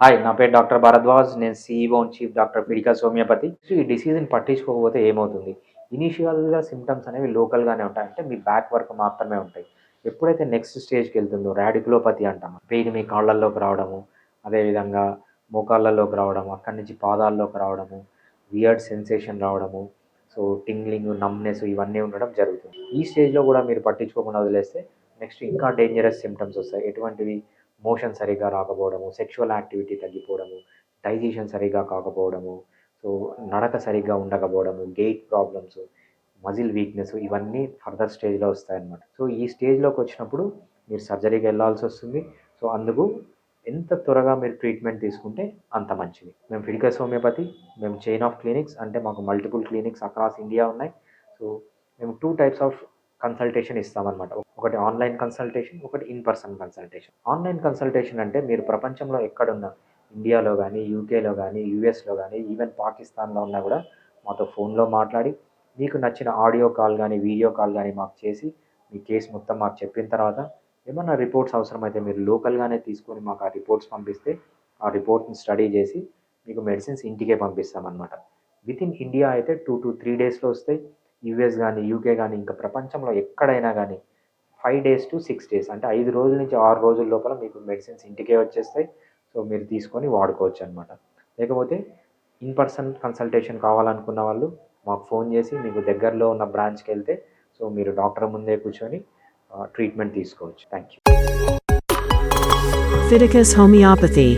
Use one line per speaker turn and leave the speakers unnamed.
Hi, నా పేరు doctor Bharadwaj. నేను CEO and chief doctor Fidicus homeopathy. ఈ డిసీజ్‌ని పట్టించుకోకపోతే ఏమవుతుంది? ఇనీషియల్‌గా సింప్టమ్స్ అనేవి లోకల్‌గానే ఉంటాయి. అంటే మీ బ్యాక్ వరకు మాత్రమే ఉంటాయి. ఎప్పుడైతే నెక్స్ట్ స్టేజ్‌కెళ్తుందో రాడిక్యులోపతి అంటాం. పెయిన్ మీ కాళ్ళల్లోకి రావడము, అదేవిధంగా మోకాళ్ళలోకి రావడము, అక్కడి నుంచి పాదాల్లోకి రావడము, వియర్డ్ సెన్సేషన్ రావడము, సో టింగ్లింగ్, నమ్‌నెస్ ఇవన్నీ ఉండడం జరుగుతుంది. ఈ స్టేజ్‌లో కూడా మీరు పట్టించుకోకుండా వదిలేస్తే నెక్స్ట్ ఇంకా డేంజరస్ సింప్టమ్స్ వస్తాయి. ఎటువంటివి? మోషన్ సరిగ్గా రాకపోవడము, సెక్షువల్ యాక్టివిటీ తగ్గిపోవడము, డైజెషన్ సరిగ్గా కాకపోవడము, సో నడక సరిగ్గా ఉండకపోవడము, గెయిట్ ప్రాబ్లమ్స్, మజిల్ వీక్‌నెస్ ఇవన్నీ ఫర్దర్ స్టేజ్‌లో వస్తాయన్నమాట. సో ఈ స్టేజ్‌లోకి వచ్చినప్పుడు మీరు సర్జరీకి వెళ్ళాల్సొస్తుంది. సో అందుకు ఎంత త్వరగా మీరు ట్రీట్మెంట్ తీసుకుంటే అంత మంచిది. మేము ఫిడికస్ హోమియోపతి, మేము చైన్ ఆఫ్ క్లినిక్స్, అంటే మాకు మల్టిపుల్ క్లినిక్స్ అక్రాస్ ఇండియా ఉన్నాయి. సో మేము 2 టైప్స్ ఆఫ్ కన్సల్టేషన్ ఇస్తామన్నమాట. ఒకటి ఆన్‌లైన్ కన్సల్టేషన్, ఒకటి in person consultation. Online consultation అంటే మీరు ప్రపంచంలో ఎక్కడున్నా, ఇండియాలో గానీ, యూకేలో గానీ, యూఎస్‌లో గానీ, ఈవెన్ పాకిస్తాన్‌లో ఉన్నా గూడా మాతో ఫోన్‌లో మాట్లాడి, మీకు నచ్చిన ఆడియో కాల్ గానీ, వీడియో కాల్ గానీ మాకు చేసి, మీ కేస్ మొత్తం మాకు చెప్పిన తర్వాత, ఏమన్నా రిపోర్ట్స్ అవసరమైతే మీరు లోకల్‌గానే తీసుకొని మాకు ఆ రిపోర్ట్స్ పంపిస్తే, ఆ రిపోర్ట్‌ని స్టడీ జేసి, మీకు మెడిసిన్స్ ఇంటికే పంపిస్తామన్నమాట. వితిన్ ఇండియా అయితే 2-3 డేస్‌లో వస్తాయి. యూఎస్ గానీ, యూకే గానీ, ఇంకా ప్రపంచంలో ఎక్కడైనా గానీ 5 డేస్ టు 6 డేస్, అంటే 5 రోజుల నుంచి 6 రోజుల లోపల మీకు మెడిసిన్స్ ఇంటికే వచ్చేస్తాయి. సో మీరు తీసుకొని వాడుకోవచ్చనమాట. లేకపోతే ఇన్ పర్సన్ కన్సల్టేషన్ కావాలనుకున్న వాళ్ళు మాకు ఫోన్ చేసి మీకు దగ్గరలో ఉన్న బ్రాంచ్‌కెళ్తే సో మీరు డాక్టర్ ముందే కూర్చొని ట్రీట్మెంట్ తీసుకోవచ్చు. Thank you.
Fiticus Homeopathy